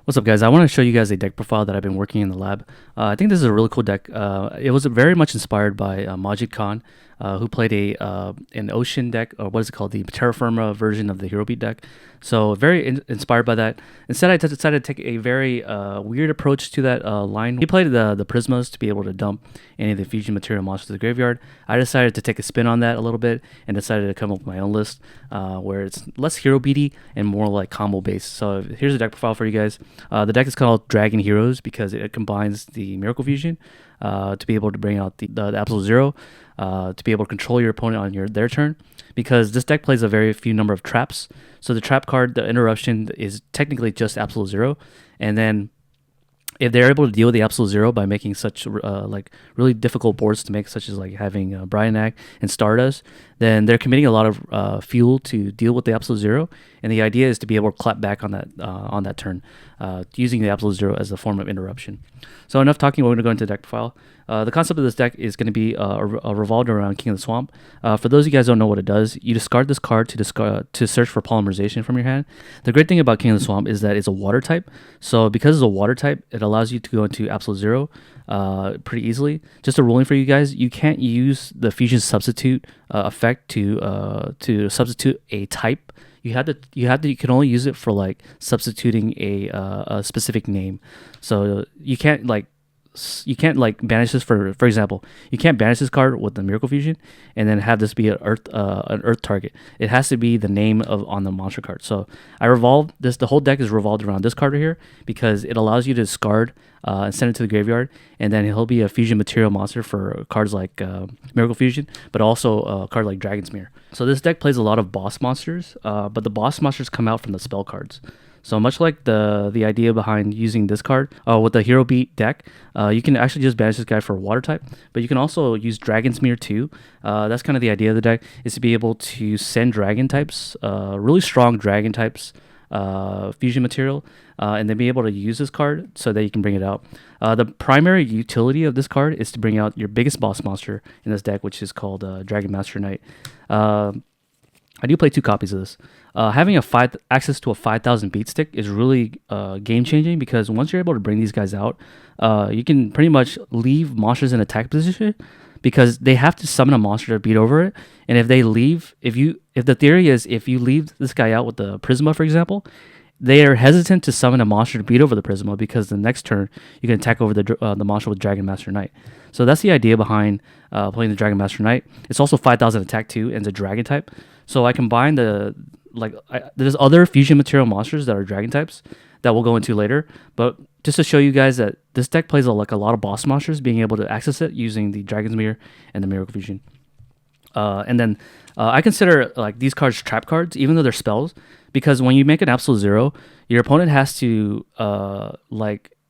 What's up, guys? I want to show you guys a deck profile that I've been working in the lab. I think this is a really cool deck. It was very much inspired by Majid Khan, who played an ocean deck, or what is it called, the Terra Firma version of the Hero Beat deck. So very inspired by that. Instead, I decided to take a very weird approach to that line. He played the Prismas to be able to dump any of the fusion material monsters to the graveyard. I decided to take a spin on that a little bit and decided to come up with my own list where it's less hero beaty and more like combo based. So here's a deck profile for you guys. The deck is called Dragon Heroes because it combines the Miracle Fusion to be able to bring out the Absolute Zero, to be able to control your opponent on their turn. Because this deck plays a very few number of traps. So the trap card, the Interruption, is technically just Absolute Zero. And then if they're able to deal with the Absolute Zero by making such like really difficult boards to make, such as like having Bryanak and Stardust, then they're committing a lot of fuel to deal with the Absolute Zero. And the idea is to be able to clap back on that turn, using the Absolute Zero as a form of interruption. So enough talking. We're going to go into the deck profile. The concept of this deck is going to be revolved around King of the Swamp. For those of you guys who don't know what it does, you discard this card to search for polymerization from your hand. The great thing about King of the Swamp is that it's a water type. So because it's a water type, it allows you to go into Absolute Zero pretty easily. Just a ruling for you guys: you can't use the fusion substitute effect to substitute a type. You can only use it for like substituting a specific name. So you can't like banish this for example, you can't banish this card with the Miracle Fusion and then have this be an earth target. It has to be the name of on the monster card. So I revolved this. The whole deck is revolved around this card right here because it allows you to discard and send it to the graveyard, and then he'll be a fusion material monster for cards like Miracle Fusion, but also a card like Dragon's Mirror. So this deck plays a lot of boss monsters, but the boss monsters come out from the spell cards. So much like the idea behind using this card with the Hero Beat deck, you can actually just banish this guy for a water type, but you can also use Dragon's Mirror too. That's kind of the idea of the deck, is to be able to send dragon types, really strong dragon types, fusion material, and then be able to use this card so that you can bring it out. The primary utility of this card is to bring out your biggest boss monster in this deck, which is called Dragon Master Knight. I do play 2 copies of this. Having access to a 5,000 beat stick is really game changing, because once you're able to bring these guys out, you can pretty much leave monsters in attack position, because they have to summon a monster to beat over it. And if they leave, if the theory is if you leave this guy out with the Prisma, for example, they are hesitant to summon a monster to beat over the Prisma, because the next turn you can attack over the monster with Dragon Master Knight. So that's the idea behind playing the Dragon Master Knight. It's also 5,000 attack too, and it's a dragon type. So I combine there's other fusion material monsters that are dragon types that we'll go into later. But just to show you guys that this deck plays a lot of boss monsters, being able to access it using the Dragon's Mirror and the Miracle Fusion. And then I consider like these cards trap cards, even though they're spells, because when you make an Absolute Zero, your opponent has to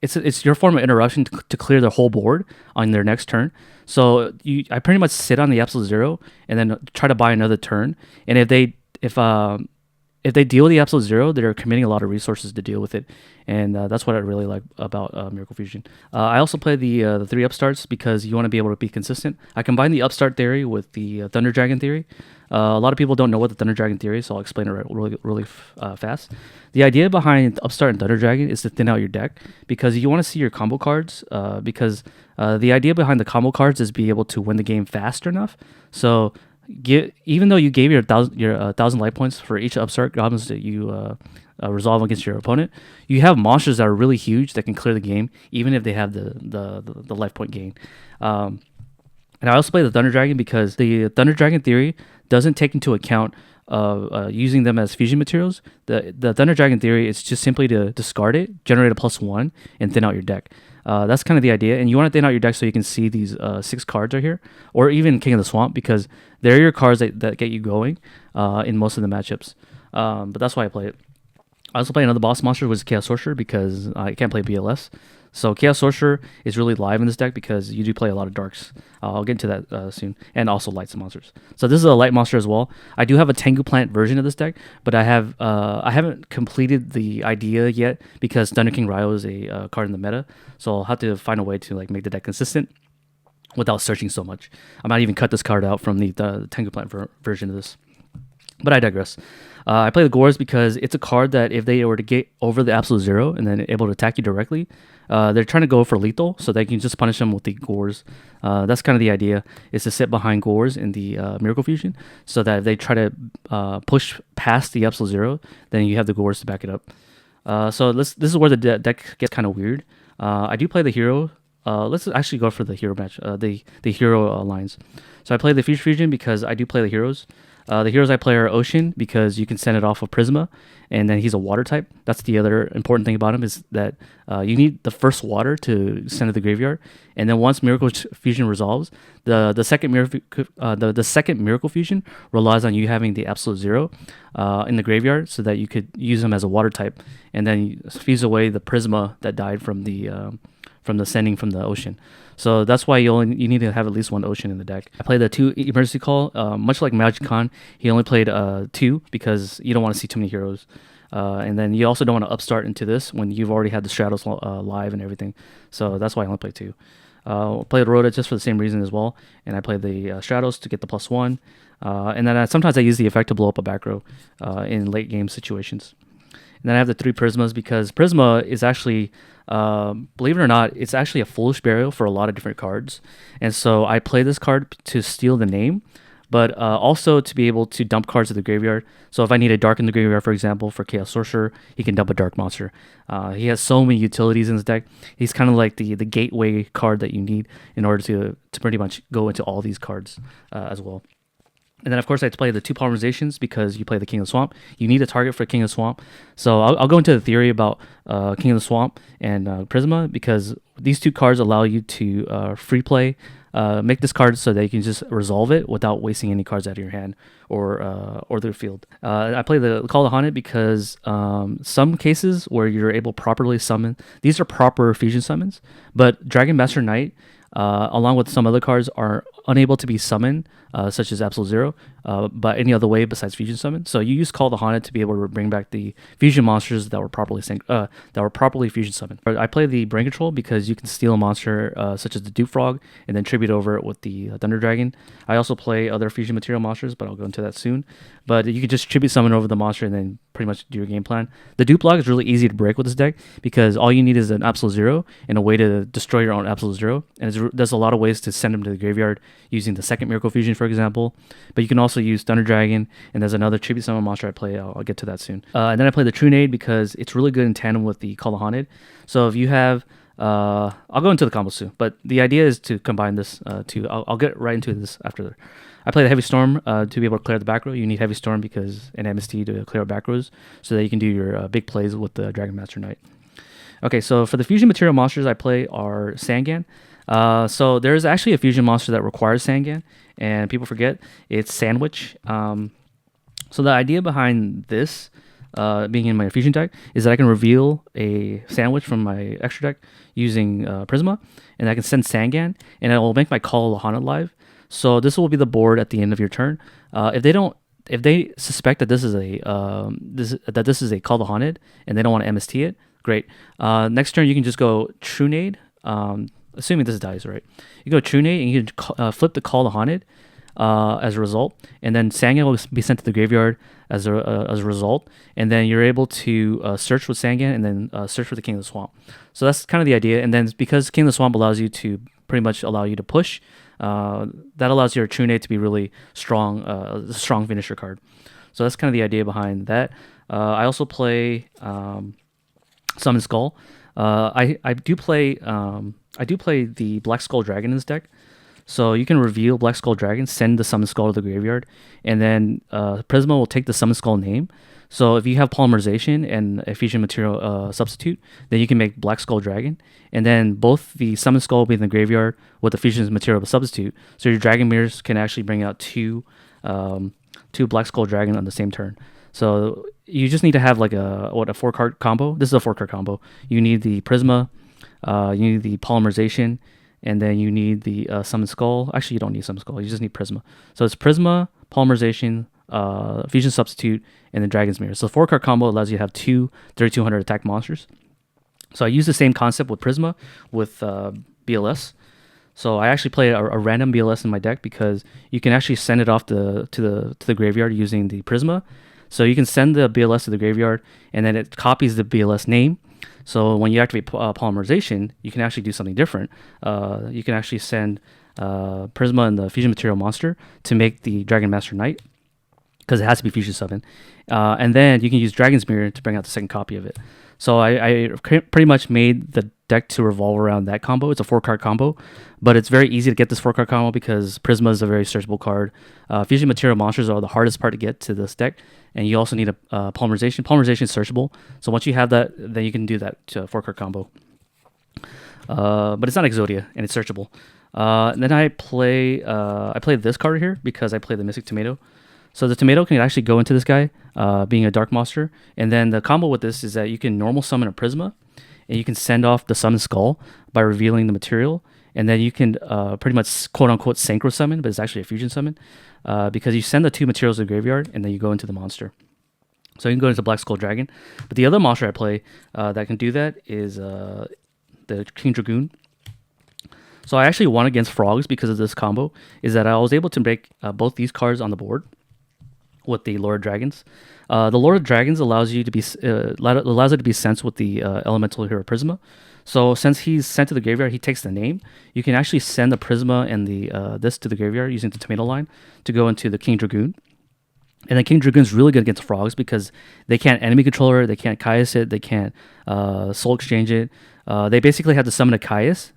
it's your form of interruption to clear the whole board on their next turn. So I pretty much sit on the Absolute Zero and then try to buy another turn. And if they deal with the Absolute Zero, they're committing a lot of resources to deal with it, and that's what I really like about Miracle Fusion. I also play the 3 upstarts because you want to be able to be consistent. I combine the upstart theory with the Thunder Dragon theory. A lot of people don't know what the Thunder Dragon theory is, so I'll explain it really fast. The idea behind Upstart and Thunder Dragon is to thin out your deck, because you want to see your combo cards, because the idea behind the combo cards is be able to win the game fast enough. So even though you gave your 1,000 life points for each upstart goblins that you resolve against your opponent, you have monsters that are really huge that can clear the game, even if they have the life point gain. And I also play the Thunder Dragon because the Thunder Dragon theory doesn't take into account using them as fusion materials. The Thunder Dragon theory is just simply to discard it, generate a +1, and thin out your deck. That's kind of the idea, and you want to thin out your deck so you can see these 6 cards right here, or even King of the Swamp, because they're your cards that get you going in most of the matchups. But that's why I play it. I also play another boss monster, which is Chaos Sorcerer, because I can't play BLS. So Chaos Sorcerer is really live in this deck because you do play a lot of darks. I'll get into that soon, and also lights monsters. So this is a light monster as well. I do have a Tengu Plant version of this deck, but I haven't completed the idea yet because Thunder King Ryo is a card in the meta. So I'll have to find a way to like make the deck consistent without searching so much. I might even cut this card out from the Tengu Plant version of this. But I digress. I play the Gores because it's a card that if they were to get over the absolute zero and then able to attack you directly, they're trying to go for lethal, so they can just punish them with the Gores. That's kind of the idea, is to sit behind Gores in the Miracle Fusion, so that if they try to push past the absolute zero, then you have the Gores to back it up. So this is where the deck gets kind of weird. I do play the hero. Let's actually go for the hero match. The hero lines. So I play the Future Fusion because I do play the heroes. The heroes I play are Ocean because you can send it off of Prisma, and then he's a water type. That's the other important thing about him, is that you need the first water to send to the graveyard, and then once Miracle Fusion resolves, the second the second Miracle Fusion relies on you having the absolute zero in the graveyard, so that you could use him as a water type, and then you fuse away the Prisma that died from the sending from the Ocean. So that's why you need to have at least one Ocean in the deck. I played the 2 Emergency Call. Much like Magic Con, he only played 2 because you don't want to see too many heroes. And then you also don't want to upstart into this when you've already had the Stratos live and everything. So that's why I only played 2. Played Rhoda just for the same reason as well. And I played the Stratos to get the +1. And then sometimes I use the effect to blow up a back row in late game situations. And then I have the 3 Prismas because Prisma is actually, believe it or not, it's actually a foolish burial for a lot of different cards. And so I play this card to steal the name, but also to be able to dump cards to the graveyard. So if I need a Dark in the graveyard, for example, for Chaos Sorcerer, he can dump a Dark monster. He has so many utilities in his deck. He's kind of like the gateway card that you need in order to pretty much go into all these cards as well. And then, of course, I play the 2 polymerizations because you play the King of the Swamp. You need a target for King of the Swamp. So I'll go into the theory about King of the Swamp and Prisma, because these 2 cards allow you to free play, make this card so that you can just resolve it without wasting any cards out of your hand or the field. I play the Call of the Haunted because some cases where you're able to properly summon, these are proper fusion summons, but Dragon Master Knight, along with some other cards, are unable to be summoned, such as Absolute Zero, but any other way besides Fusion Summon. So you use Call the Haunted to be able to bring back the fusion monsters that were properly fusion summoned. I play the Brain Control because you can steal a monster such as the Dupe Frog and then tribute over it with the Thunder Dragon. I also play other fusion material monsters, but I'll go into that soon. But you can just tribute summon over the monster and then pretty much do your game plan. The Dupe Log is really easy to break with this deck because all you need is an Absolute Zero and a way to destroy your own Absolute Zero. And there's a lot of ways to send them to the graveyard using the second Miracle Fusion, for example. But you can also use Thunder Dragon, and there's another tribute summon monster I play. I'll get to that soon. And then I play the Trunade because it's really good in tandem with the Call of Haunted. So if you have, I'll go into the combos soon, but the idea is to combine this two. I'll get right into this after. I play the Heavy Storm to be able to clear the back row. You need Heavy Storm because an MST to clear back rows so that you can do your big plays with the Dragon Master Knight. Okay, so for the fusion material monsters I play are Sangan. So there's actually a fusion monster that requires Sangan, and people forget it's Sandwich. So the idea behind this being in my fusion deck is that I can reveal a Sandwich from my extra deck using Prisma, and I can send Sangan, and it will make my Call of the Haunted live. So this will be the board at the end of your turn. If they suspect that this is a Call of the Haunted and they don't want to MST it, great. Next turn you can just go Trunade. Assuming this dies, right? You go Trunade and you can flip the Call of the Haunted as a result, and then Sangan will be sent to the graveyard as a result, and then you're able to search with Sangan and then search for the King of the Swamp. So that's kind of the idea. And then because King of the Swamp allows you to pretty much push, that allows your Trunade to be really strong, a strong finisher card. So that's kind of the idea behind that. I also play Summon Skull. I do play the Black Skull Dragon in this deck. So you can reveal Black Skull Dragon, send the Summon Skull to the graveyard, and then Prisma will take the Summon Skull name. So if you have Polymerization and a fusion material substitute, then you can make Black Skull Dragon, and then both the Summon Skull will be in the graveyard with the fusion material substitute. So your Dragon Mirrors can actually bring out two Black Skull Dragon on the same turn. So you just need to have like a 4-card combo. This is a 4-card combo. You need the Prisma, you need the Polymerization, and then you need the Summon Skull. Actually, you don't need Summon Skull. You just need Prisma. So it's Prisma, Polymerization, Fusion Substitute, and then Dragon's Mirror. So 4-card combo allows you to have 2 3200 attack monsters. So I use the same concept with Prisma with BLS. So I actually play a random BLS in my deck because you can actually send it off to the graveyard using the Prisma. So you can send the BLS to the graveyard, and then it copies the BLS name. So when you activate polymerization, you can actually do something different. You can actually send Prisma and the Fusion Material monster to make the Dragon Master Knight, because it has to be Fusion Summon. And then you can use Dragon's Mirror to bring out the second copy of it. So I pretty much made the deck to revolve around that combo. It's a 4-card combo, but it's very easy to get this 4-card combo because Prisma is a very searchable card. Fusion Material monsters are the hardest part to get to this deck, and you also need a polymerization. Polymerization is searchable, so once you have that, then you can do that to a 4-card combo. But it's not Exodia, and it's searchable. And then I play this card here because I play the Mystic Tomato. So the tomato can actually go into this guy, being a dark monster. And then the combo with this is that you can normal summon a Prisma, and you can send off the Summon Skull by revealing the material. And then you can pretty much quote-unquote synchro summon, but it's actually a fusion summon, because you send the 2 materials to the graveyard, and then you go into the monster. So you can go into Black Skull Dragon. But the other monster I play that can do that is the King Dragoon. So I actually won against Frogs because of this combo, is that I was able to break both these cards on the board with the Lord of Dragons. The Lord of Dragons allows you to be allows it to be sent with the Elemental Hero Prisma. So since he's sent to the graveyard, he takes the name. You can actually send the Prisma and the this to the graveyard using the Tomato line to go into the King Dragoon. And then King Dragoon's really good against Frogs because they can't enemy controller, they can't Caius it, they can't soul exchange it. They basically have to summon a Caius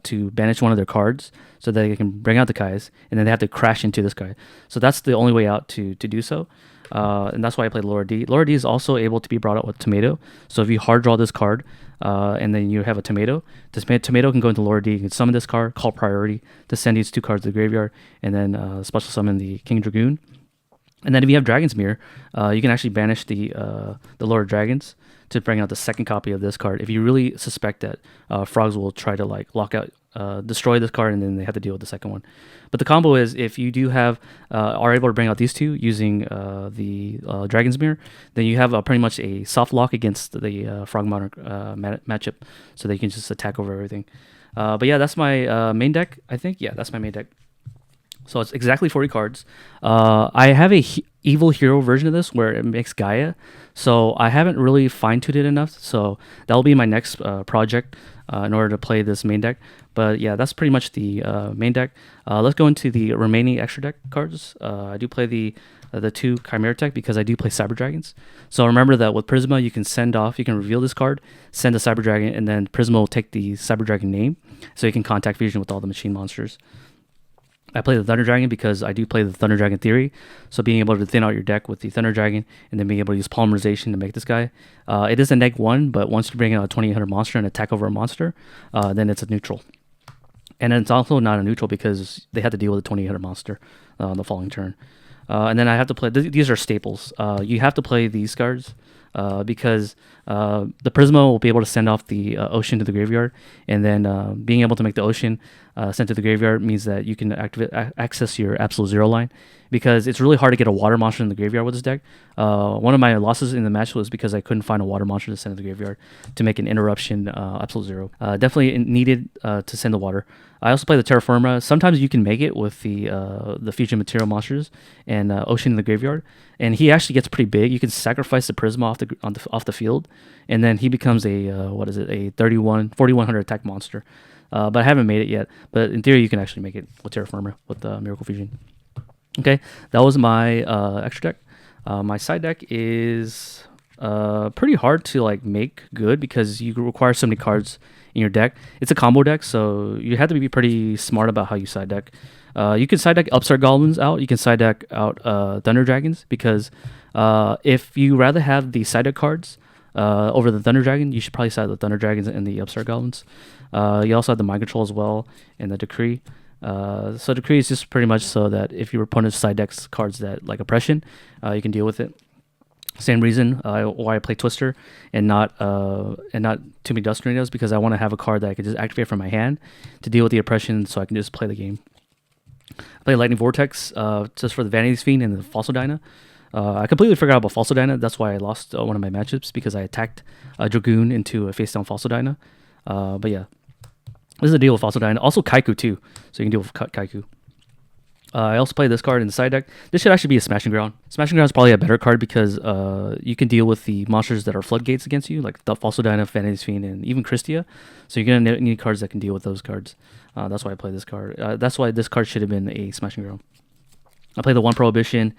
to banish one of their cards so that they can bring out the Caius, and then they have to crash into this guy. So that's the only way out to do so. And that's why I played Laura D. Laura D is also able to be brought out with Tomato. So if you hard draw this card, and then you have a Tomato, this Tomato can go into Laura D. You can summon this card, call priority to send these 2 cards to the graveyard, and then special summon the King Dragoon. And then if you have Dragon's Mirror, you can actually banish the Lord of Dragons to bring out the second copy of this card. If you really suspect that Frogs will try to like lock out, destroy this card, and then they have to deal with the second one. But the combo is if you do have are able to bring out these 2 using the Dragon's Mirror, then you have pretty much a soft lock against the Frog Monarch matchup, so they can just attack over everything. But yeah, that's my main deck. I think that's my main deck. So it's exactly 40 cards. I have a evil hero version of this where it makes Gaia. So I haven't really fine-tuned it enough. So that'll be my next project in order to play this main deck. But yeah, that's pretty much the main deck. Let's go into the remaining extra deck cards. I do play the 2 Chimera Tech because I do play Cyber Dragons. So remember that with Prisma, you can reveal this card, send a Cyber Dragon, and then Prisma will take the Cyber Dragon name. So you can contact fusion with all the machine monsters. I play the Thunder Dragon because I do play the Thunder Dragon theory. So being able to thin out your deck with the Thunder Dragon and then being able to use polymerization to make this guy. It is a -1, but once you bring out a 2800 monster and attack over a monster, then it's a neutral. And it's also not a neutral because they have to deal with a 2800 monster on the following turn. And then I have to play, these are staples. You have to play these cards because the Prisma will be able to send off the ocean to the graveyard, and then being able to make the ocean sent to the graveyard means that you can access your Absolute Zero line, because it's really hard to get a water monster in the graveyard with this deck. One of my losses in the match was because I couldn't find a water monster to send to the graveyard to make an interruption Absolute Zero. Definitely needed to send the water. I also play the Terra Firma. Sometimes you can make it with the Fusion Material monsters and Ocean in the graveyard, and he actually gets pretty big. You can sacrifice the Prisma off the field, and then he becomes a a 4100 attack monster. But I haven't made it yet. But in theory, you can actually make it with Terra Firma with Miracle Fusion. Okay, that was my extra deck. My side deck is pretty hard to like make good because you require so many cards in your deck. It's a combo deck, so you have to be pretty smart about how you side deck. You can side deck Upstart Goblins out. You can side deck out Thunder Dragons, because if you rather have the side deck cards over the Thunder Dragon, you should probably side the Thunder Dragons and the Upstart Goblins. You also have the Mind Control as well and the Decree. So Decree is just pretty much so that if your opponent side decks cards that like Oppression, you can deal with it. Same reason why I play Twister and not too many Dust Tornadoes, because I want to have a card that I can just activate from my hand to deal with the Oppression, so I can just play the game. I play Lightning Vortex just for the Vanity's Fiend and the Fossil Dyna. I completely forgot about Fossil Dyna. That's why I lost one of my matchups, because I attacked a Dragoon into a face down Fossil Dyna. But yeah. This is a deal with Fossil Dyna. Also Kaiku too, so you can deal with Kaiku. I also play this card in the side deck. This should actually be a Smashing Ground. Smashing Ground is probably a better card because you can deal with the monsters that are floodgates against you, like the Fossil Dyna, Fantasy Fiend, and even Christia. So you're going to need cards that can deal with those cards. That's why I play this card. That's why this card should have been a Smashing Ground. I play the 1 Prohibition,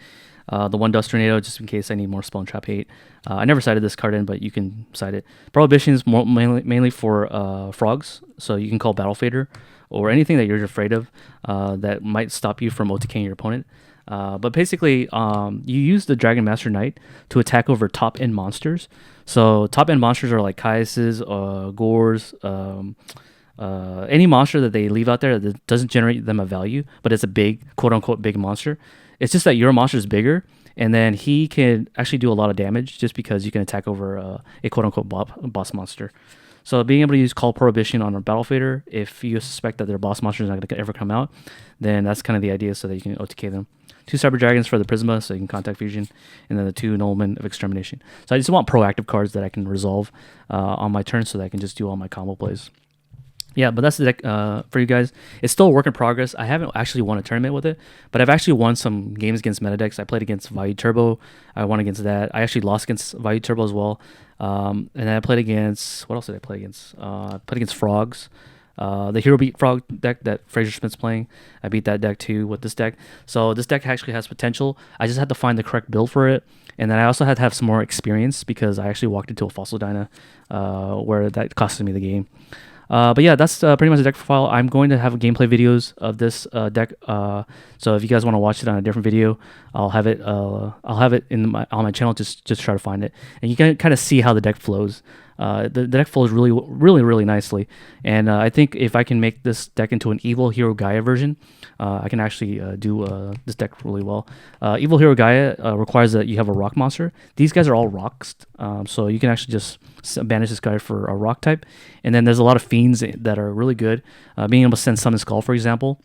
the 1 Dust Tornado, just in case I need more Spell and Trap hate. I never sided this card in, but you can side it. Prohibition is mainly for frogs, so you can call Battle Fader or anything that you're afraid of that might stop you from OTKing your opponent. But basically, you use the Dragon Master Knight to attack over top-end monsters. So top-end monsters are like Caiuses, Gores, any monster that they leave out there that doesn't generate them a value, but it's a big, quote-unquote, big monster. It's just that your monster is bigger, and then he can actually do a lot of damage just because you can attack over a quote-unquote boss monster. So being able to use Call Prohibition on a Battle Fader, if you suspect that their boss monster is not going to ever come out, then that's kind of the idea so that you can OTK them. 2 Cyber Dragons for the Prisma, so you can Contact Fusion, and then the 2 Noblemen of Extermination. So I just want proactive cards that I can resolve on my turn so that I can just do all my combo plays. Yeah, but that's the deck for you guys. It's still a work in progress. I haven't actually won a tournament with it, but I've actually won some games against meta decks. I played against Vayu Turbo. I won against that. I actually lost against Vayu Turbo as well. And then I played against... What else did I play against? I played against Frogs. The Hero Beat Frog deck that Fraser Smith's playing. I beat that deck too with this deck. So this deck actually has potential. I just had to find the correct build for it. And then I also had to have some more experience because I actually walked into a Fossil Dyna where that costed me the game. But yeah, that's pretty much the deck profile. I'm going to have gameplay videos of this deck. So if you guys want to watch it on a different video, I'll have it. I'll have it on my channel. Just try to find it, and you can kind of see how the deck flows. The deck flows really nicely, and I think if I can make this deck into an Evil Hero Gaia version, I can actually do this deck really well. Evil Hero Gaia requires that you have a rock monster. These guys are all rocks, so you can actually just banish this guy for a rock type. And then there's a lot of fiends that are really good. Being able to send Summon Skull, for example,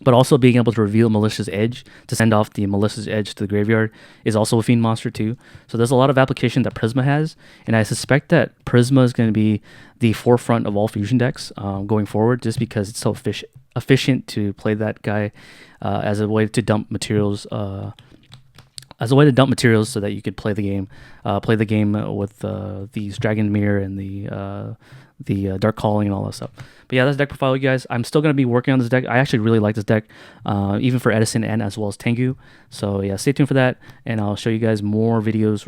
but also being able to reveal Malicious Edge to send off the Malicious Edge to the graveyard is also a fiend monster too. So there's a lot of application that Prisma has, and I suspect that Prisma is going to be the forefront of all fusion decks going forward, just because it's so efficient to play that guy as a way to dump materials. So that you could play the game with these Dragon Mirror and the Dark Calling and all that stuff. But yeah, that's deck profile, you guys. I'm still going to be working on this deck. I actually really like this deck, even for Edison and as well as Tengu. So yeah, stay tuned for that, and I'll show you guys more videos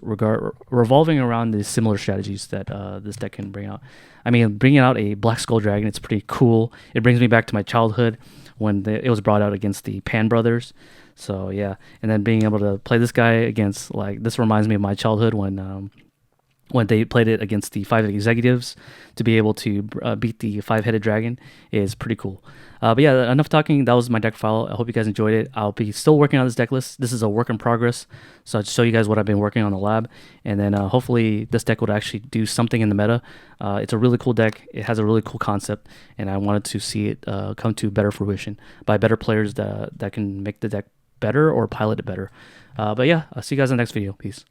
revolving around the similar strategies that this deck can bring out. I mean, bringing out a Black Skull Dragon, it's pretty cool. It brings me back to my childhood when it was brought out against the Pan Brothers. So yeah, and then being able to play this guy against, like, this reminds me of my childhood when they played it against the 5 executives to be able to beat the 5-headed dragon is pretty cool. But yeah, enough talking. That was my deck file. I hope you guys enjoyed it. I'll be still working on this deck list. This is a work in progress, so I'll just show you guys what I've been working on in the lab, and then hopefully this deck would actually do something in the meta. It's a really cool deck. It has a really cool concept, and I wanted to see it come to better fruition by better players that can make the deck better or pilot it better. But yeah, I'll see you guys in the next video. Peace.